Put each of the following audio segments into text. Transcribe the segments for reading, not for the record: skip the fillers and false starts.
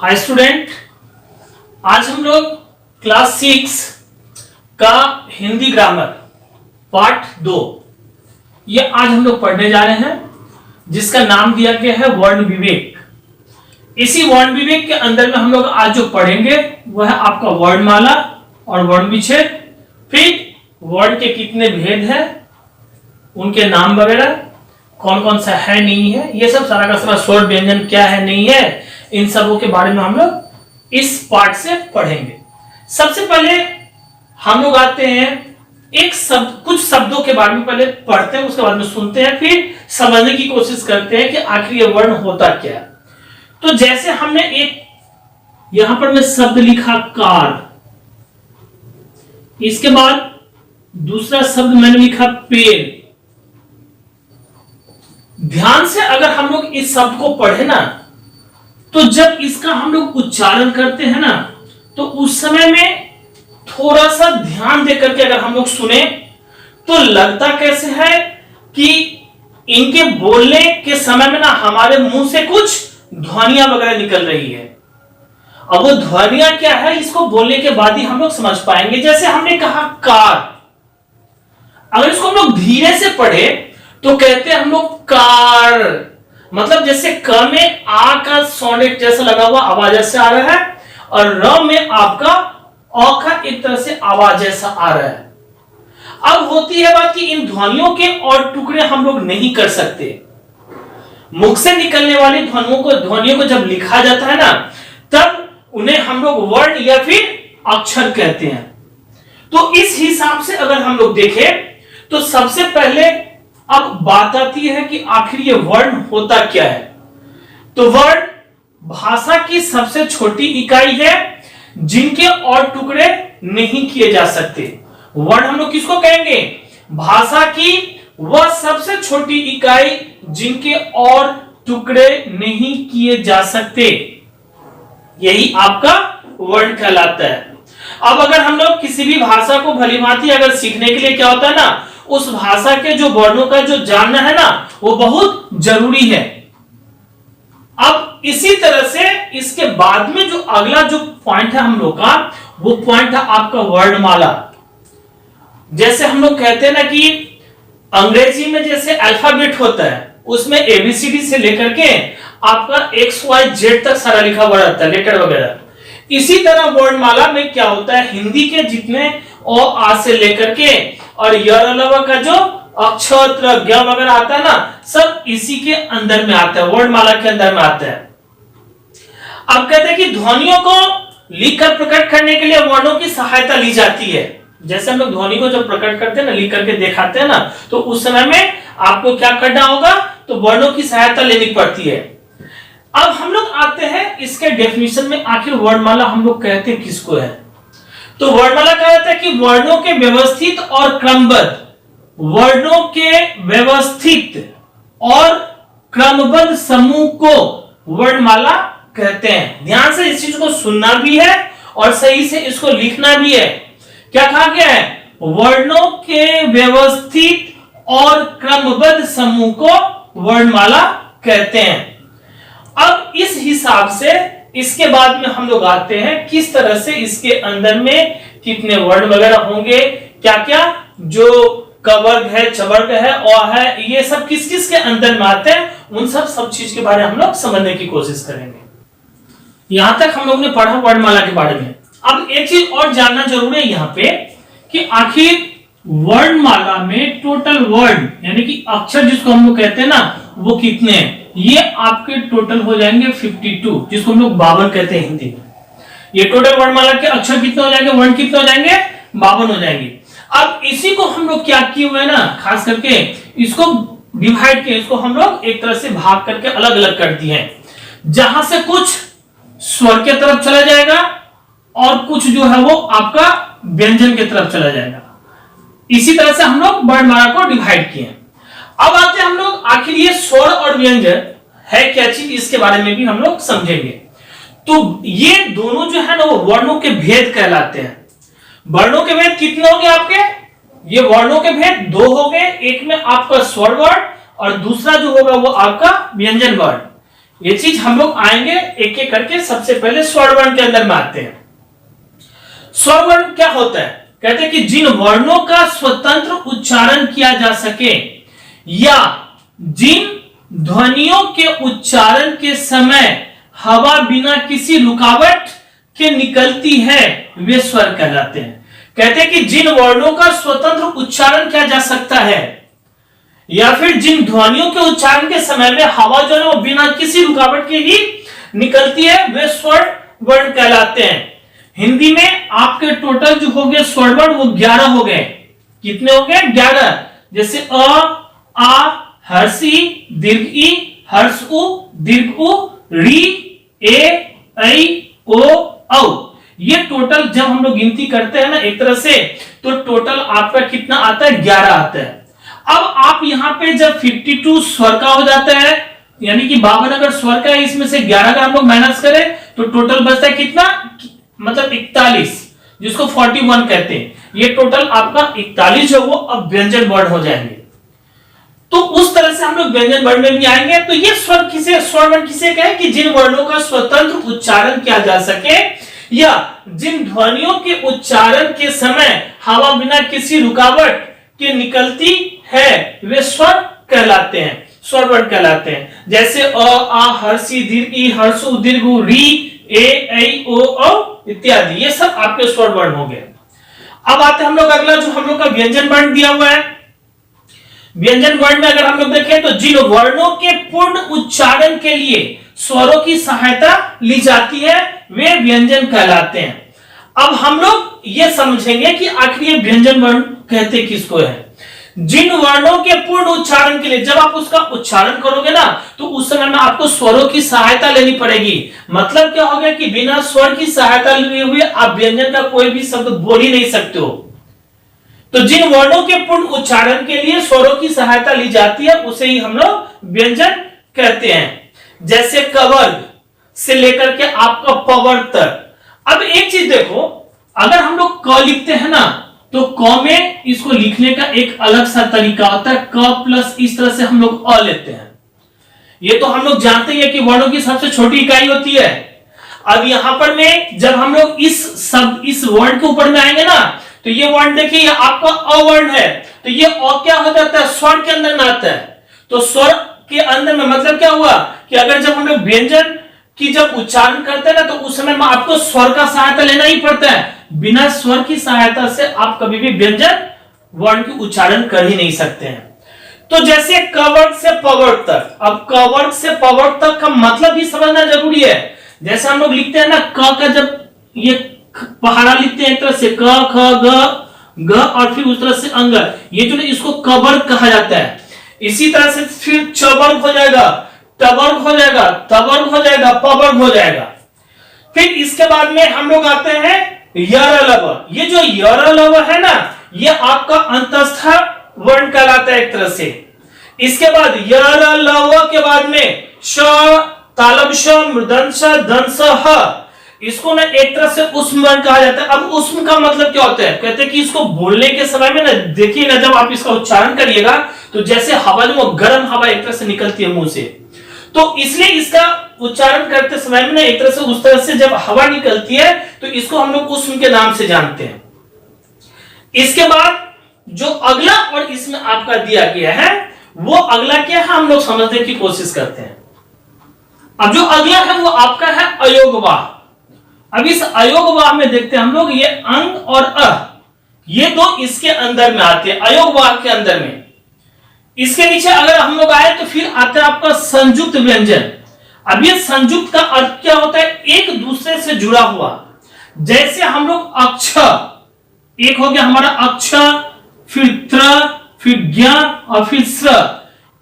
Hi student, आज हम लोग क्लास 6 का हिंदी ग्रामर पार्ट 2 ये आज हम लोग पढ़ने जा रहे हैं, जिसका नाम दिया गया है वर्ण विवेक। इसी वर्ण विवेक के अंदर में हम लोग आज जो पढ़ेंगे वह है आपका वर्णमाला और वर्ण विच्छेद, फिर वर्ण के कितने भेद हैं, उनके नाम वगैरह, कौन कौन सा है नहीं है, ये सब सारा का सारा स्वर व्यंजन क्या है नहीं है, इन सबों के बारे में हम लोग इस पार्ट से पढ़ेंगे। सबसे पहले हम लोग आते हैं एक शब्द, कुछ शब्दों के बारे में पहले पढ़ते हैं, उसके बाद में सुनते हैं, फिर समझने की कोशिश करते हैं कि आखिर ये वर्ण होता क्या है। तो जैसे हमने एक यहां पर मैं शब्द लिखा कार, इसके बाद दूसरा शब्द मैंने लिखा पेड़। ध्यान से अगर हम लोग इस शब्द को पढ़े ना, तो जब इसका हम लोग उच्चारण करते हैं ना, तो उस समय में थोड़ा सा ध्यान देकर के अगर हम लोग सुने तो लगता कैसे है कि इनके बोलने के समय में ना हमारे मुंह से कुछ ध्वनियां वगैरह निकल रही है। अब वो ध्वनियां क्या है, इसको बोलने के बाद ही हम लोग समझ पाएंगे। जैसे हमने कहा कार, अगर इसको हम लोग धीरे से पढ़े तो कहते हैं हम लोग कार, मतलब जैसे क में आ का सोनेट जैसा लगा हुआ आवाज ऐसे आ रहा है, और र में आपका अ का एक तरह से आवाज जैसा आ रहा है। अब होती है बात कि इन ध्वनियों के और टुकड़े हम लोग नहीं कर सकते। मुख से निकलने वाली ध्वनियों को जब लिखा जाता है ना, तब उन्हें हम लोग वर्ण या फिर अक्षर कहते हैं। तो इस हिसाब से अगर हम लोग देखें तो सबसे पहले अब बात आती है कि आखिर ये वर्ण होता क्या है। तो वर्ण भाषा की सबसे छोटी इकाई है जिनके और टुकड़े नहीं किए जा सकते। वर्ण हम लोग किसको कहेंगे? भाषा की वह सबसे छोटी इकाई जिनके और टुकड़े नहीं किए जा सकते, यही आपका वर्ण कहलाता है। अब अगर हम लोग किसी भी भाषा को भलीभांति अगर सीखने के लिए क्या होता है ना, उस भाषा के जो वर्णों का जो जानना है ना, वो बहुत जरूरी है। अब इसी तरह से इसके बाद में जो अगला जो पॉइंट है हम लोग का, वो पॉइंट है आपका वर्णमाला। जैसे हम लोग कहते हैं ना कि अंग्रेजी में जैसे अल्फाबेट होता है, उसमें एबीसीडी से लेकर के आपका एक्स वाई जेड तक सारा लिखा हुआ रहता है, लेटर वगैरह। इसी तरह वर्णमाला में क्या होता है, हिंदी के जितने ओ आ से लेकर के और यरलवा का जो अक्षर ज्ञ वगैरह आता है ना, सब इसी के अंदर में आता है, वर्णमाला के अंदर में आता है। अब कहते हैं कि ध्वनियों को लिखकर प्रकट करने के लिए वर्णों की सहायता ली जाती है। जैसे हम लोग ध्वनि को जब प्रकट करते हैं ना, लिख करके दिखाते हैं ना, तो उस समय में आपको क्या करना होगा, तो वर्णों की सहायता लेनी पड़ती है। अब हम लोग आते हैं इसके डेफिनेशन में, आखिर वर्णमाला हम लोग कहते हैं किसको है। तो वर्णमाला कहा जाता है कि वर्णों के व्यवस्थित और क्रमबद्ध, वर्णों के व्यवस्थित और क्रमबद्ध समूह को वर्णमाला कहते हैं। ध्यान से इस चीज को सुनना भी है और सही से इसको लिखना भी है। क्या कहा गया है? वर्णों के व्यवस्थित और क्रमबद्ध समूह को वर्णमाला कहते हैं। अब इस हिसाब से इसके बाद में हम लोग आते हैं किस तरह से इसके अंदर में कितने वर्ण वगैरह होंगे, क्या क्या जो कवर्ग है, चवर्ग है, और है, ये सब किस किस के अंदर में आते हैं, उन सब चीज के बारे में हम लोग समझने की कोशिश करेंगे। यहां तक हम लोग ने पढ़ा वर्णमाला के बारे में। अब एक चीज और जानना जरूरी है यहाँ पे कि आखिर वर्णमाला में टोटल वर्ण यानी कि अक्षर जिसको हम लोग कहते हैं ना, वो कितने हैं? ये आपके टोटल हो जाएंगे 52, जिसको हम लोग 52 कहते हैं हिंदी में। ये टोटल वर्णमाला के अक्षर कितने हो जाएंगे, वर्ण कितने हो जाएंगे? 52 हो जाएंगे। अब इसी को हम लोग क्या किए हुए ना, खास करके इसको डिवाइड किए, इसको हम लोग एक तरह से भाग करके अलग अलग कर दिए हैं, जहां से कुछ स्वर के तरफ चला जाएगा और कुछ जो है वो आपका व्यंजन के तरफ चला जाएगा। इसी तरह से हम लोग वर्णमाला को डिवाइड किए। अब आते हैं हम लोग आखिर ये स्वर और व्यंजन है क्या चीज, इसके बारे में भी हम लोग समझेंगे। तो ये दोनों जो है ना, वो वर्णों के भेद कहलाते हैं। वर्णों के भेद कितने हो गए आपके? ये वर्णों के भेद 2 हो गए। एक में आपका स्वर वर्ण और दूसरा जो होगा वो आपका व्यंजन वर्ण। ये चीज हम लोग आएंगे एक एक करके। सबसे पहले स्वर वर्ण के अंदर में आते हैं। स्वर वर्ण क्या होता है? कहते हैं कि जिन वर्णों का स्वतंत्र उच्चारण किया जा सके या जिन ध्वनियों के उच्चारण के समय हवा बिना किसी रुकावट के निकलती है वे स्वर कहलाते हैं। कहते हैं कि जिन वर्णों का स्वतंत्र उच्चारण किया जा सकता है या फिर जिन ध्वनियों के उच्चारण के समय में हवा जो है वो बिना किसी रुकावट के ही निकलती है वे स्वर वर्ण कहलाते हैं। हिंदी में आपके टोटल जो हो गए स्वर वर्ण वो 11 हो गए। कितने हो गए? 11। जैसे अ, आ, हर्षी, दीर्घ ई, हर्ष उ, दीर्घ उ, री, ए, ऐ, ओ, औ। ये टोटल जब हम लोग गिनती करते हैं ना एक तरह से, तो टोटल आपका कितना आता है? 11 आता है। अब आप यहां पे जब 52 स्वर का हो जाता है, यानी कि 52 अगर स्वर का है, इसमें से 11 अगर हम लोग माइनस करें तो टोटल बचता है कितना? मतलब 41, जिसको 41 कहते हैं। ये टोटल आपका 41 जो वो अब व्यंजन वर्ण हो जाएंगे। तो उस तरह से हम लोग व्यंजन वर्ण में भी आएंगे। तो ये स्वर वर्ण किसे कहे? कि जिन वर्णों का स्वतंत्र उच्चारण किया जा सके या जिन ध्वनियों के उच्चारण के समय हवा बिना किसी रुकावट के निकलती है वे स्वर कहलाते हैं, स्वर वर्ण कहलाते हैं। जैसे अ, आ, हर्षी, दीर्घ ई, हर्षु, दीर्घ उ, री, ए, ऐ, ओ, औ इत्यादि, ये सब आपके स्वर वर्ण हो गए। अब आते हम लोग अगला जो हम लोग का व्यंजन वर्ण दिया हुआ है। व्यंजन वर्ण में अगर हम लोग देखें तो जिन वर्णों के पूर्ण उच्चारण के लिए स्वरों की सहायता ली जाती है वे व्यंजन कहलाते हैं। अब हम लोग ये समझेंगे कि आखिर ये व्यंजन वर्ण कहते किसको है। जिन वर्णों के पूर्ण उच्चारण के लिए जब आप उसका उच्चारण करोगे ना तो उस समय में आपको स्वरों की सहायता लेनी पड़ेगी। मतलब क्या हो गया कि बिना स्वर की सहायता लिए हुए आप व्यंजन का कोई भी शब्द बोल ही नहीं सकते हो। तो जिन वर्णों के पूर्ण उच्चारण के लिए स्वरों की सहायता ली जाती है उसे ही हम लोग व्यंजन कहते हैं। जैसे कवर्ग से लेकर के आपका पवर्ग तक। अब एक चीज देखो, अगर हम लोग क लिखते हैं ना तो क में इसको लिखने का एक अलग सा तरीका होता है। क प्लस इस तरह से हम लोग अ लेते हैं। ये तो हम लोग जानते हैं कि वर्णों की सबसे छोटी इकाई होती है। अब यहां पर में जब हम लोग इस वर्ण के ऊपर में आएंगे ना तो ये वर्ण देखिए ये आपका अ वर्ण है, तो ये अ क्या हो जाता है? स्वर के अंदर में आता है। तो स्वर के अंदर में मतलब क्या हुआ कि अगर जब हम लोग व्यंजन की जब उच्चारण करते हैं ना तो उस समय में आपको स्वर का सहायता लेना ही पड़ता है। बिना स्वर की सहायता से आप कभी भी व्यंजन वर्ण की उच्चारण कर ही नहीं सकते हैं। तो जैसे कवर्ग से पवर्ग तक। अब कवर्ग से पवर्ग तक का मतलब भी समझना जरूरी है। जैसे हम लोग लिखते हैं ना क का जब ये पहाड़ा लिखते हैं एक तरह से क ख ग और फिर उस तरह से अंग, ये जो इसको कवर्ग कहा जाता है। इसी तरह से फिर चवर्ग हो जाएगा, टवर्ग हो जाएगा, तवर्ग हो जाएगा, पवर्ग हो जाएगा। फिर इसके बाद में हम लोग आते हैं यरलव। ये जो यरलव है ना ये आपका अंतस्थ वर्ण कहलाता है एक तरह से। इसके बाद यरलव के बाद में श, तालब श, मृदंश, दंश, ह, इसको ना एक तरह से उष्म वर्ण कहा जाता है। अब उष्म का मतलब क्या होता है? कहते हैं कि इसको बोलने के समय में ना देखिए ना जब आप इसका उच्चारण करिएगा तो जैसे हवा जो वो गर्म हवा एक तरह से निकलती है मुंह से, तो इसलिए इसका उच्चारण करते समय में ना एक तरह से उस तरह से जब हवा निकलती है तो इसको हम लोग उष्म के नाम से जानते हैं। इसके बाद जो अगला और इसमें आपका दिया गया है वो अगला क्या है हम लोग समझने की कोशिश करते हैं। अब जो अगला है वो आपका है अयोगवाह। अब इस अयोगवाह में देखते हैं हम लोग ये अंग और अ ये दो इसके अंदर में आते हैं अयोगवाह के अंदर में। इसके नीचे अगर हम लोग आए तो फिर आता है आपका संयुक्त व्यंजन। अब ये संयुक्त का अर्थ क्या होता है? एक दूसरे से जुड़ा हुआ। जैसे हम लोग अक्ष, एक हो गया हमारा अक्ष, फिर त्र, फिर ज्ञ और फिर स्र,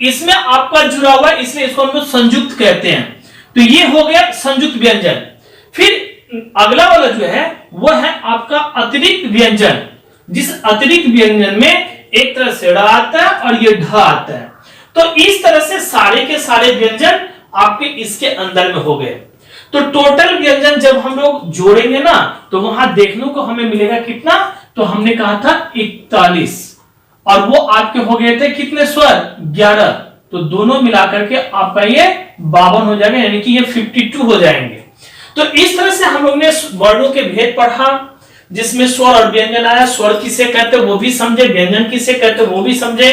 इसमें आपका जुड़ा हुआ है इसलिए इसको हम लोग संयुक्त कहते हैं। तो ये हो गया संयुक्त व्यंजन। फिर अगला वाला जो है वो है आपका अतिरिक्त व्यंजन। जिस अतिरिक्त व्यंजन में एक तरह से ड़ आता है और ये ढ आता है। तो इस तरह से सारे के सारे व्यंजन आपके इसके अंदर में हो गए। तो टोटल व्यंजन जब हम लोग जोड़ेंगे ना तो वहां देखने को हमें मिलेगा कितना? तो हमने कहा था 41 और वो आपके हो गए थे कितने स्वर? 11। तो दोनों मिलाकर के आपका ये 52 हो जाएगा, यानी कि ये 52 हो जाएंगे। तो इस तरह से हम लोग ने वर्णों के भेद पढ़ा, जिसमें स्वर और व्यंजन आया। स्वर किसे कहते हैं वो भी समझे, व्यंजन किसे कहते हैं वो भी समझे।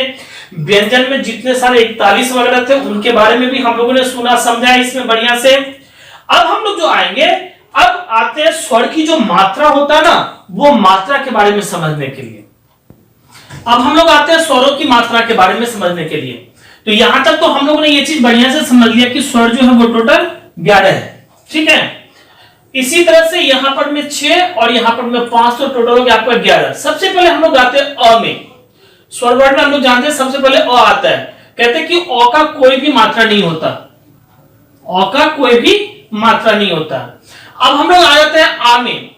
व्यंजन में जितने सारे 41 वगैरह थे उनके बारे में भी हम लोगों ने सुना समझा इसमें बढ़िया से। अब हम लोग जो आएंगे, अब आते हैं स्वर की जो मात्रा होता है ना, वो मात्रा के बारे में समझने के लिए। अब हम लोग आते हैं स्वरों की मात्रा के बारे में समझने के लिए। तो यहां तक तो हम लोगों ने ये चीज बढ़िया से समझ लिया कि स्वर जो है वो टोटल 11 है, ठीक है। इसी तरह से यहां पर में 6 और यहां पर में 5, तो टोटल हो गया आपका 11। सबसे पहले हम लोग आते हैं अ में। स्वर वर्ण में हम लोग जानते हैं सबसे पहले अ आता है। कहते हैं कि अ का कोई भी मात्रा नहीं होता, अ का कोई भी मात्रा नहीं होता। अब हम लोग आ जाते हैं आ में।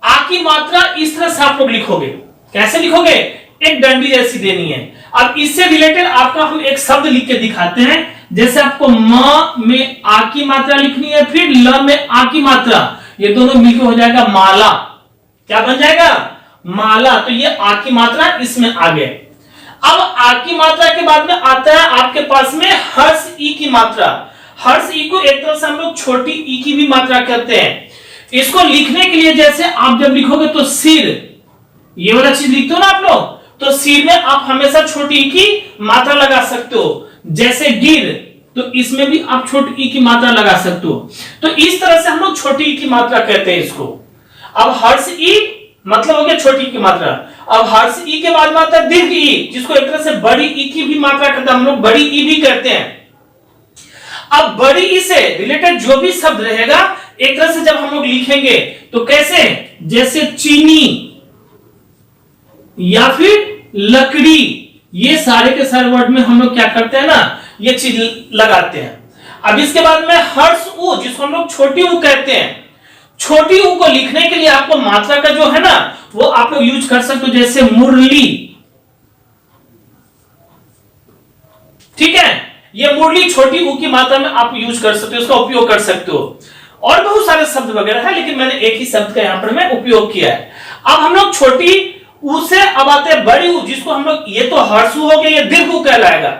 आ की मात्रा इस तरह से आप लोग लिखोगे। कैसे लिखोगे? एक डंडी जैसी देनी है। अब इससे रिलेटेड आपका हम एक शब्द लिख के दिखाते हैं। जैसे आपको म में आ की मात्रा लिखनी है, फिर ल में आ की मात्रा, ये दोनों मिलकर हो जाएगा माला। क्या बन जाएगा? माला। तो ये आ की मात्रा इसमें आ गए। अब आ की मात्रा के बाद में आता है आपके पास में हर्ष ई की मात्रा। हर्ष ई को एक तरह से हम लोग छोटी ई की भी मात्रा कहते हैं। इसको लिखने के लिए जैसे आप जब लिखोगे तो सिर, ये वाला चीज लिखते हो ना आप लोग, तो सिर में आप हमेशा छोटी ई की मात्रा लगा सकते हो। जैसे गिर, तो इसमें भी आप छोटी ई की मात्रा लगा सकते हो। तो इस तरह से हम लोग छोटी ई की मात्रा कहते हैं इसको। अब हर्ष ई मतलब हो गया छोटी ई की मात्रा। अब हर्ष ई के बाद में आता है दीर्घ ई, जिसको एक तरह से बड़ी ई की भी मात्रा कहते हैं, हम लोग बड़ी ई भी कहते हैं। अब बड़ी ई से रिलेटेड जो भी शब्द रहेगा, एक तरह से जब हम लोग लिखेंगे तो कैसे? जैसे चीनी या फिर लकड़ी, ये सारे के सारे वर्ड में हम लोग क्या करते हैं ना, ये चीज लगाते हैं। अब इसके बाद में हर्ष उ, जिसको हम लोग छोटी उ कहते हैं। छोटी उ को लिखने के लिए आपको मात्रा का जो है ना, वो आप लोग यूज कर सकते हो। जैसे मुरली, ठीक है, ये मुरली छोटी उ की मात्रा में आप यूज कर सकते हो, इसका उपयोग कर सकते हो। और बहुत सारे शब्द वगैरह है, लेकिन मैंने एक ही शब्द का यहां पर मैं उपयोग किया है। अब हम लोग छोटी उ से अब आते हैं बड़ी उ, जिसको हम लोग, ये तो हर्षु हो गया, ये दीर्घ उ कहलाएगा।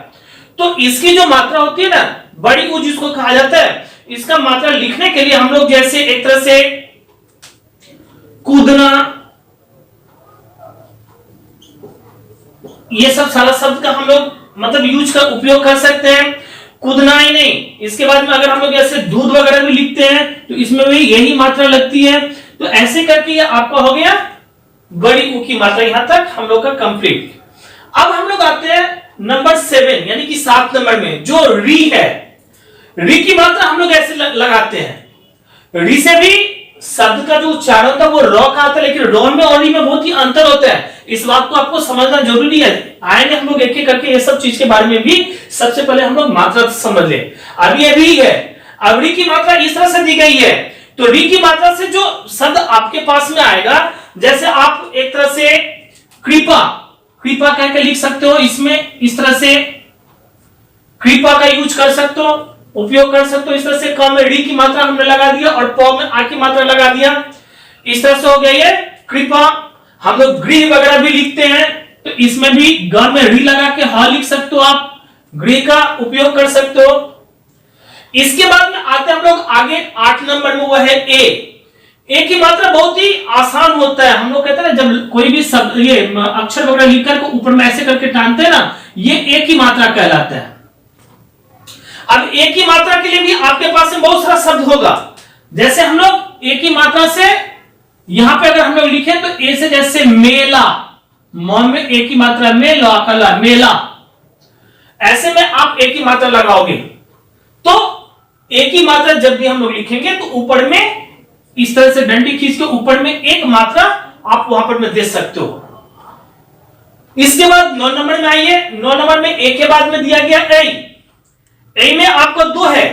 तो इसकी जो मात्रा होती है ना, बड़ी उ जिसको कहा जाता है, इसका मात्रा लिखने के लिए हम लोग जैसे एक तरह से कूदना, ये सब सारा शब्द का हम लोग मतलब यूज कर उपयोग कर सकते हैं। कूदना ही नहीं, इसके बाद में अगर हम लोग ऐसे दूध वगैरह भी लिखते हैं तो इसमें भी यही मात्रा लगती है। तो ऐसे करके ये आपका हो गया बड़ी उ की मात्रा। यहां तक हम लोग का कंप्लीट। अब हम लोग आते हैं नंबर 7, यानी कि 7 नंबर में जो री है। री की मात्रा हम लोग ऐसे लगाते हैं। री से भी शब्द का जो उच्चारण था वो रॉ का आता है, लेकिन रॉ में और री में बहुत ही अंतर होता है। इस बात को आपको समझना जरूरी है। आएंगे हम लोग एक एक करके ये सब चीज के बारे में भी। सबसे पहले हम लोग मात्रा समझ ले। अब ये री है, अब री की मात्रा इस तरह से दी गई है। तो री की मात्रा से जो शब्द आपके पास में आएगा, जैसे आप एक तरह से कृपा, कृपा कह के लिख सकते हो। इसमें इस तरह से कृपा का यूज कर सकते हो, उपयोग कर सकते हो। इस तरह से क में री की मात्रा हमने लगा दिया और प में आ की मात्रा लगा दिया। इस तरह से हो गया ये कृपा। हम लोग गृह वगैरह भी लिखते हैं, तो इसमें भी ग में री लगा के ह लिख सकते हो, आप गृह का उपयोग कर सकते हो। इसके बाद में आते हम लोग आगे 8 नंबर में, वो है ए। ए की मात्रा बहुत ही आसान होता है। हम लोग कहते हैं जब कोई भी शब्द ये अक्षर वगैरह लिख करके ऊपर में ऐसे करके टानते हैं ना, ये ए की मात्रा कहलाता है। अब ए की मात्रा के लिए भी आपके पास में बहुत सारा शब्द होगा। जैसे हम लोग ए की मात्रा से यहां पे अगर हम लोग लिखे तो ए से जैसे मेला, म में ए की मात्रा मेला, कला मेला, ऐसे में आप ए की मात्रा लगाओगे। तो ए की मात्रा जब भी हम लोग लिखेंगे तो ऊपर में इस तरह से डंडी खींच के ऊपर में एक मात्रा आप वहां पर में दे सकते हो। इसके बाद 9 नंबर में आइए। 9 नंबर में ए के बाद में दिया गया ए। ए में आपको 2 है,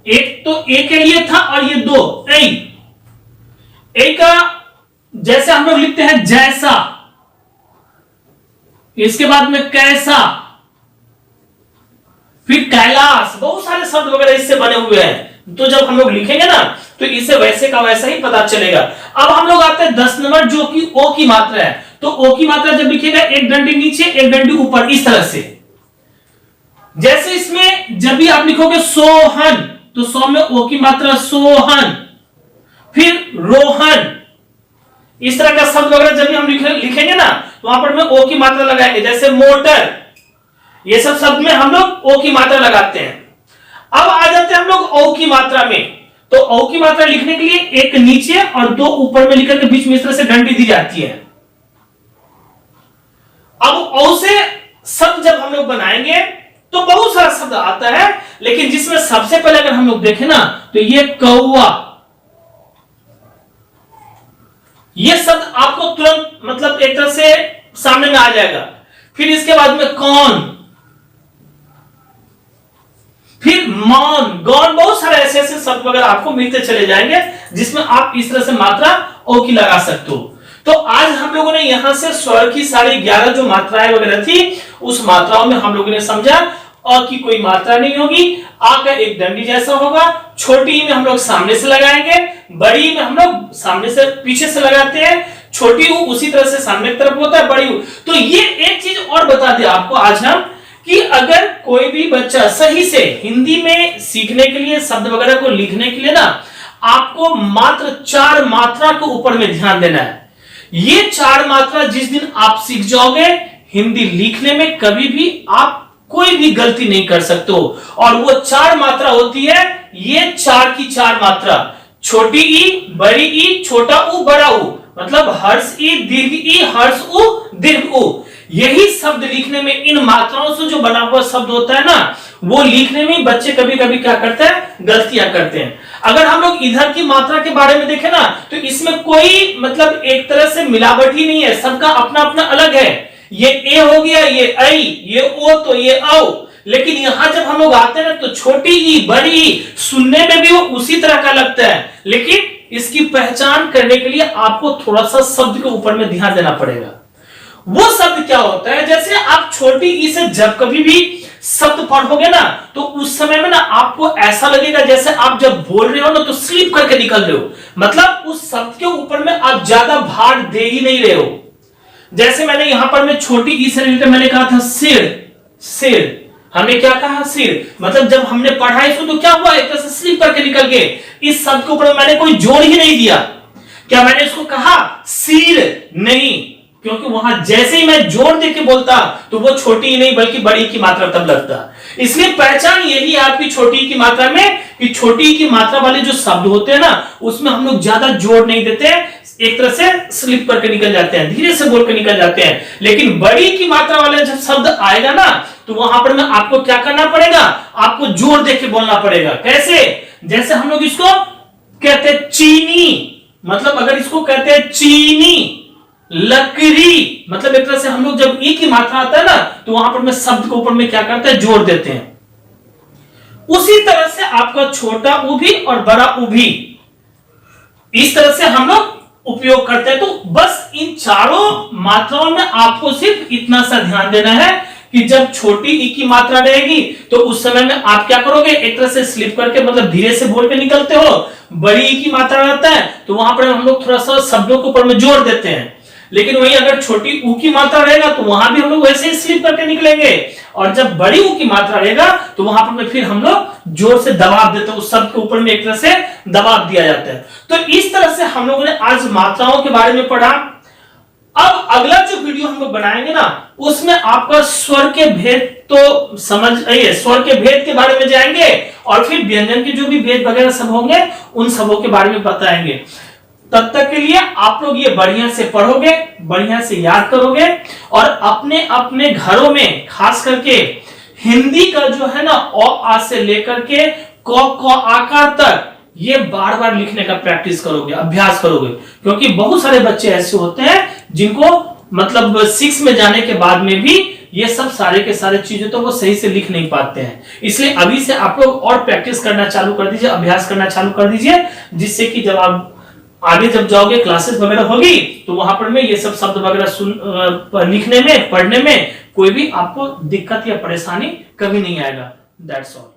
एक तो ए के लिए था और ये 2 ए। ए का जैसे हम लोग लिखते हैं जैसा, इसके बाद में कैसा, फिर कैलाश, बहुत सारे शब्द वगैरह इससे बने हुए हैं। तो जब हम लोग लिखेंगे ना तो इसे वैसे का वैसा ही पता चलेगा। अब हम लोग आते हैं 10 नंबर, जो कि ओ की मात्रा है। तो ओ की मात्रा जब लिखेगा, एक डंडी नीचे एक डंडी ऊपर, इस तरह से। जैसे इसमें जब भी आप लिखोगे सोहन, तो सौ में ओ की मात्रा सोहन, फिर रोहन, इस तरह का शब्द वगैरह जब भी हम लिखेंगे ना, तो वहां पर में ओ की मात्रा लगाएंगे। जैसे मोटर, ये सब शब्द में हम लोग ओ की मात्रा लगाते हैं। अब आ जाते हैं हम लोग औ की मात्रा में। तो औ की मात्रा लिखने के लिए एक नीचे और दो ऊपर में लिखकर के बीच में इस तरह से डंडी दी जाती है। अब औ से शब्द जब हम लोग बनाएंगे तो बहुत सारा शब्द आता है, लेकिन जिसमें सबसे पहले अगर हम लोग देखें ना, तो ये कौवा, ये शब्द आपको तुरंत मतलब एक तरह से सामने में आ जाएगा। फिर इसके बाद में कौन, फिर मौन, गौन, बहुत सारे ऐसे ऐसे शब्द वगैरह आपको मिलते चले जाएंगे जिसमें आप इस तरह से मात्रा ओ की लगा सकते हो। तो आज हम लोगों ने यहां से स्वर की 11.5 जो मात्राएं वगैरह थी, उस मात्राओं में हम लोगों ने समझा अ की कोई मात्रा नहीं होगी, आ का एक डंडी जैसा होगा, छोटी में हम लोग सामने से लगाएंगे, बड़ी में हम लोग सामने से पीछे से लगाते हैं, छोटी ऊ उसी तरह से सामने की तरफ होता है, बड़ी ऊ। तो ये एक चीज और बता दिया आपको आज हम, कि अगर कोई भी बच्चा सही से हिंदी में सीखने के लिए, शब्द वगैरह को लिखने के लिए ना, आपको मात्र 4 मात्रा के ऊपर में ध्यान देना है। ये 4 मात्रा जिस दिन आप सीख जाओगे, हिंदी लिखने में कभी भी आप कोई भी गलती नहीं कर सकते हो। और वो 4 मात्रा होती है, ये 4 की 4 मात्रा, छोटी ई, बड़ी ई, छोटा ऊ, बड़ा ऊ, मतलब हर्ष ई, दीर्घ ई, हर्ष ऊ, दीर्घ ऊ। यही शब्द लिखने में इन मात्राओं से जो बना हुआ शब्द होता है ना, वो लिखने में बच्चे कभी कभी क्या करते हैं, गलतियां करते हैं। अगर हम लोग इधर की मात्रा के बारे में देखें ना, तो इसमें कोई मतलब एक तरह से मिलावट ही नहीं है, सबका अपना अपना अलग है। ये ए हो गया, ये आई, ये ओ, तो ये औ। लेकिन यहां जब हम लोग आते हैं ना, तो छोटी ई, बड़ी ई, सुनने में भी वो उसी तरह का लगता है, लेकिन इसकी पहचान करने के लिए आपको थोड़ा सा शब्द के ऊपर में ध्यान देना पड़ेगा। वो शब्द क्या होता है, जैसे आप छोटी ई से जब कभी भी शब्द पढ़ोगे ना, तो उस समय में ना आपको ऐसा लगेगा जैसे आप जब बोल रहे हो ना, तो स्लिप करके निकल रहे हो, मतलब उस शब्द के ऊपर में आप ज्यादा भार दे ही नहीं रहे हो। जैसे मैंने यहां पर मैं छोटी ई से रिलेटेड मैंने कहा था सिर, सिर, हमने क्या कहा, सिर, मतलब जब हमने पढ़ा इसको तो क्या हुआ, एक तरह से स्लिप करके निकल गए। इस शब्द के ऊपर मैंने कोई जोर ही नहीं दिया। क्या मैंने इसको कहा सिर? नहीं, क्योंकि वहां जैसे ही मैं जोर देके बोलता तो वो छोटी ही नहीं बल्कि बड़ी की मात्रा तब लगता। इसलिए पहचान यही है आपकी छोटी की मात्रा में, कि छोटी की मात्रा वाले जो शब्द होते हैं ना, उसमें हम लोग ज्यादा जोर नहीं देते, एक तरह से स्लिप करके निकल जाते हैं, धीरे से बोल के निकल जाते हैं। लेकिन बड़ी की मात्रा वाले जब शब्द आएगा ना, तो वहां पर में आपको क्या करना पड़ेगा, आपको जोर देके बोलना पड़ेगा। कैसे? जैसे हम लोग इसको कहते हैं चीनी, मतलब अगर इसको कहते हैं चीनी, लकड़ी, मतलब एक तरह से हम लोग जब ई की मात्रा आता है ना, तो वहां पर में शब्द के ऊपर में क्या करते हैं, जोर देते हैं। उसी तरह से आपका छोटा ऊ भी और बड़ा ऊ भी इस तरह से हम लोग उपयोग करते हैं। तो बस इन चारों मात्राओं में आपको सिर्फ इतना सा ध्यान देना है कि जब छोटी ई की मात्रा रहेगी तो उस समय में आप क्या करोगे, एक तरह से स्लिप करके मतलब धीरे से बोल के निकलते हो। बड़ी ई की मात्रा रहता है तो वहां पर हम लोग थोड़ा सा शब्दों के ऊपर में जोर देते हैं। लेकिन वही अगर छोटी ऊ की मात्रा रहेगा तो वहां भी हम लोग वैसे ही स्लिप करके निकलेंगे, और जब बड़ी ऊ की मात्रा रहेगा तो वहां पर फिर हम लोग जोर से दबाव देते हैं, उस शब्द के ऊपर में एक तरह से दबाव दिया जाता है। तो इस तरह से हम लोगों ने आज मात्राओं के बारे में पढ़ा। अब अगला जो वीडियो हम लोग बनाएंगे ना, उसमें आपका स्वर के भेद तो समझ आइए, स्वर के भेद के बारे में जाएंगे, और फिर व्यंजन के जो भी भेद वगैरह सब होंगे उन सबों के बारे में बताएंगे। तब तक के लिए आप लोग ये बढ़िया से पढ़ोगे, बढ़िया से याद करोगे, और अपने अपने घरों में खास करके हिंदी का जो है ना अ आ से लेकर के क आकार तक ये बार बार लिखने का प्रैक्टिस करोगे, अभ्यास करोगे। क्योंकि बहुत सारे बच्चे ऐसे होते हैं जिनको मतलब 6 में जाने के बाद में भी ये सब सारे के सारे चीजें तो वो सही से लिख नहीं पाते हैं। इसलिए अभी से आप लोग और प्रैक्टिस करना चालू कर दीजिए, अभ्यास करना चालू कर दीजिए, जिससे कि जब आप आगे जब जाओगे क्लासेस वगैरह होगी तो वहां पर में ये सब शब्द वगैरह लिखने में, पढ़ने में कोई भी आपको दिक्कत या परेशानी कभी नहीं आएगा। That's all.